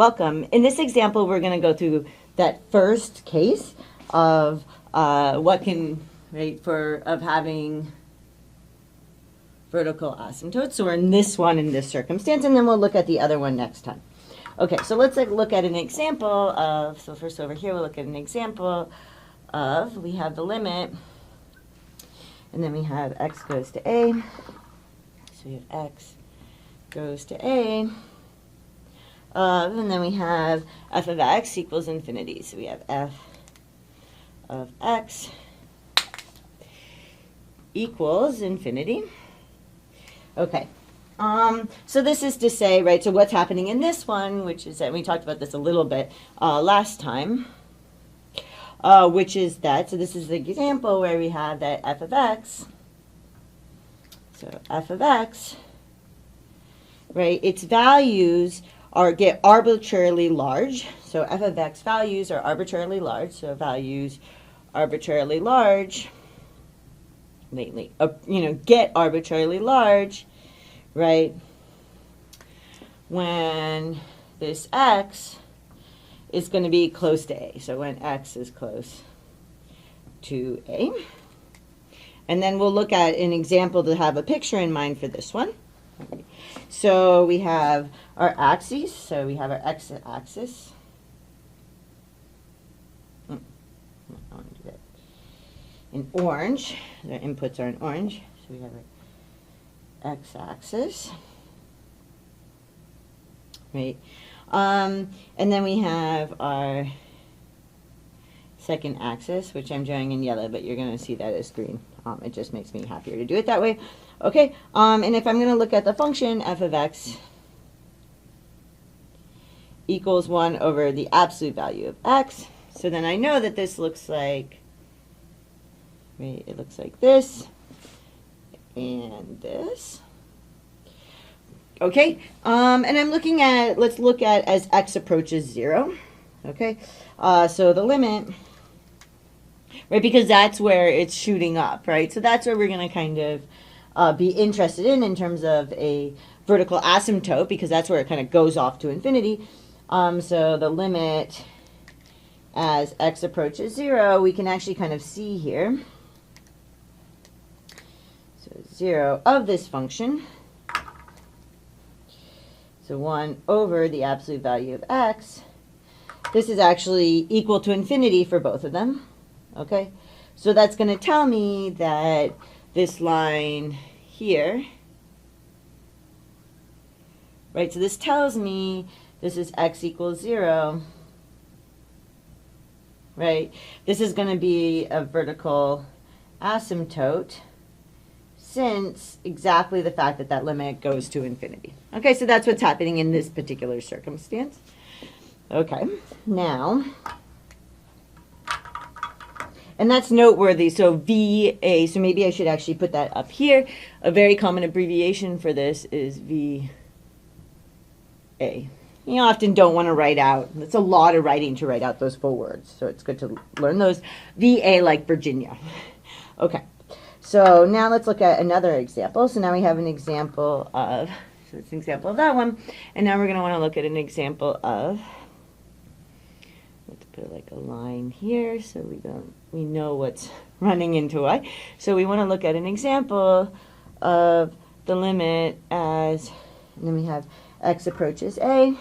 Welcome. In this example, we're going to go through that first case of of having vertical asymptotes. So we're in this one in this circumstance, and then we'll look at the other one next time. Okay, so let's look at an example of, so first over here we'll look at an example of, we have the limit, and then we have x goes to a, so we have x goes to a, and then we have f of x equals infinity, so we have f of x equals infinity. Okay. So this is to say, right, so what's happening in this one, which is that we talked about this a little bit last time, which is that, so this is the example where we have that f of x, so f of x, right, its values get arbitrarily large, so f of x values are arbitrarily large, so values arbitrarily large, get arbitrarily large, right, when this x is going to be close to a. So when x is close to a. And then we'll look at an example to have a picture in mind for this one. So we have our axes. So we have our x-axis. I want to do that in orange. The inputs are in orange. So we have our x-axis, right? And then we have our second axis, which I'm drawing in yellow, but you're going to see that as green. It just makes me happier to do it that way. Okay, and if I'm going to look at the function, f of x equals 1 over the absolute value of x, so then I know that this looks like, right, it looks like this, and this. Okay, and I'm looking at, let's look at as x approaches 0. Okay, so the limit, right, because that's where it's shooting up, right? So that's where we're going to kind of be interested in terms of a vertical asymptote, because that's where it kind of goes off to infinity. So the limit as x approaches 0, we can actually kind of see here. 0 of this function, so 1 over the absolute value of x, this is actually equal to infinity for both of them, okay? So that's going to tell me that this line here, right, so this tells me this is x equals 0, right? This is going to be a vertical asymptote, since exactly the fact that that limit goes to infinity. Okay, so that's what's happening in this particular circumstance. Okay, now, and that's noteworthy, so VA, so maybe I should actually put that up here. A very common abbreviation for this is VA. You often don't want to write out, it's a lot of writing to write out those full words, so it's good to learn those. VA like Virginia. Okay. So now let's look at another example. So now we have an example of, so it's an example of that one. And now we're going to want to look at an example of, let's put like a line here so we know what's running into y. So we want to look at an example of the limit as, and then we have x approaches a.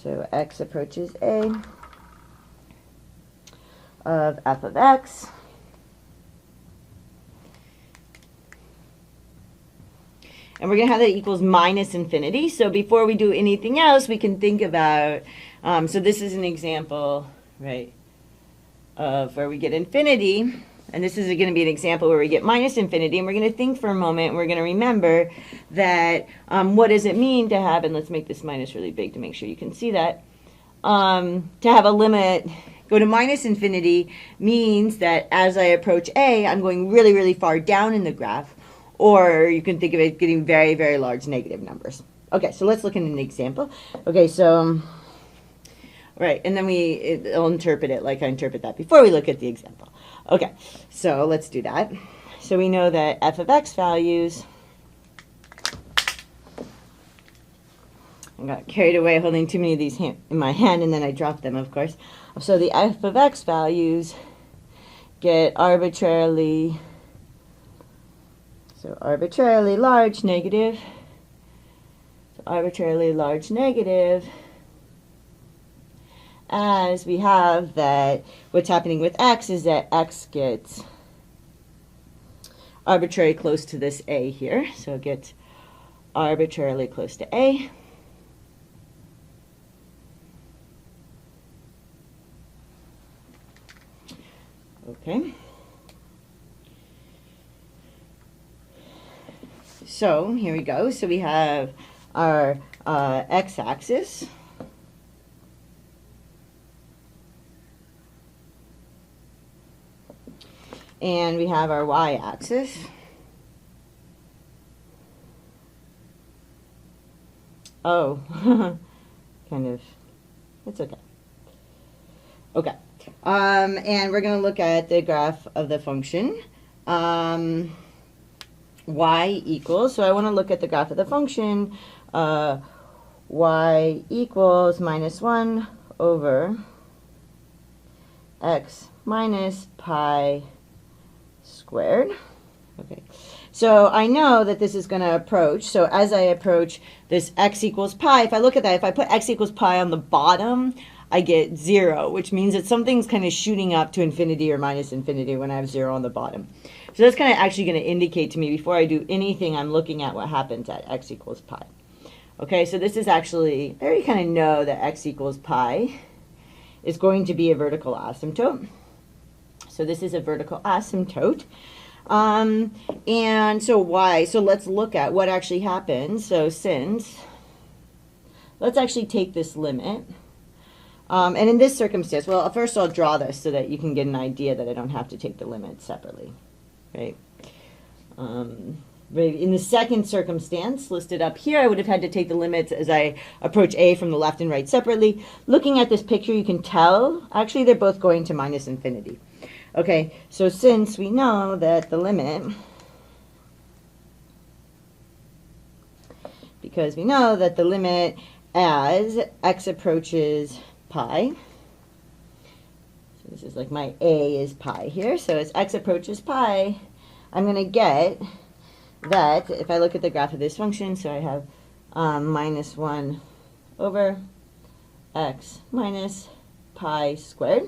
So x approaches a of f of x. And we're going to have that equals minus infinity. So before we do anything else, we can think about, so this is an example, right, of where we get infinity. And this is going to be an example where we get minus infinity. And we're going to think for a moment, and we're going to remember that what does it mean to have, and let's make this minus really big to make sure you can see that, to have a limit go to minus infinity means that as I approach a, I'm going really, really far down in the graph. Or you can think of it getting very, very large negative numbers. Okay, so let's look at an example. Okay, so, right, and then it'll interpret it like I interpret that before we look at the example. Okay, so let's do that. So we know that f of x values I got carried away holding too many of these in my hand, and then I dropped them, of course. So the f of x values get arbitrarily large negative. So arbitrarily large negative, as we have that what's happening with x is that x gets arbitrarily close to this a here. So it gets arbitrarily close to a. Okay. So here we go. So we have our x-axis. And we have our y-axis. Oh, kind of, it's okay. Okay, and we're going to look at the graph of the function. Y equals, so I want to look at the graph of the function, y equals minus 1 over x minus pi squared. Okay, so I know that this is going to approach. So as I approach this x equals pi, if I look at that, if I put x equals pi on the bottom, I get 0, which means that something's kind of shooting up to infinity or minus infinity when I have 0 on the bottom. So that's kind of actually going to indicate to me before I do anything, I'm looking at what happens at x equals pi. Okay, so this is actually, I already kind of know that x equals pi is going to be a vertical asymptote. So this is a vertical asymptote. And so why? So let's look at what actually happens. So let's actually take this limit. And in this circumstance, well, first I'll draw this so that you can get an idea that I don't have to take the limit separately, right? In the second circumstance listed up here, I would have had to take the limits as I approach a from the left and right separately. Looking at this picture, you can tell, actually, they're both going to minus infinity. Okay, so since we know that the limit, because we know that the limit as x approaches pi, so this is like my a is pi here, so as x approaches pi, I'm going to get that, if I look at the graph of this function, so I have minus 1 over x minus pi squared.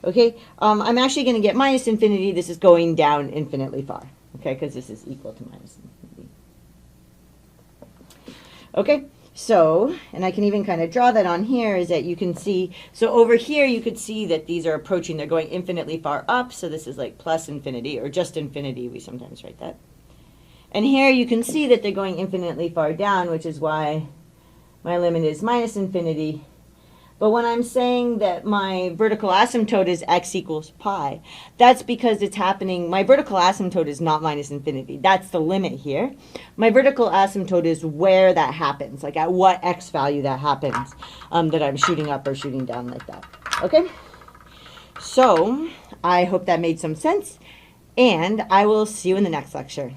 Okay, I'm actually going to get minus infinity. This is going down infinitely far, okay, because this is equal to minus infinity. Okay, so, and I can even kind of draw that on here, is that you can see, so over here you could see that these are approaching, they're going infinitely far up, so this is like plus infinity, or just infinity, we sometimes write that. And here you can see that they're going infinitely far down, which is why my limit is minus infinity. But when I'm saying that my vertical asymptote is x equals pi, that's because it's happening, my vertical asymptote is not minus infinity. That's the limit here. My vertical asymptote is where that happens, like at what x value that happens, that I'm shooting up or shooting down like that. Okay? So I hope that made some sense, and I will see you in the next lecture.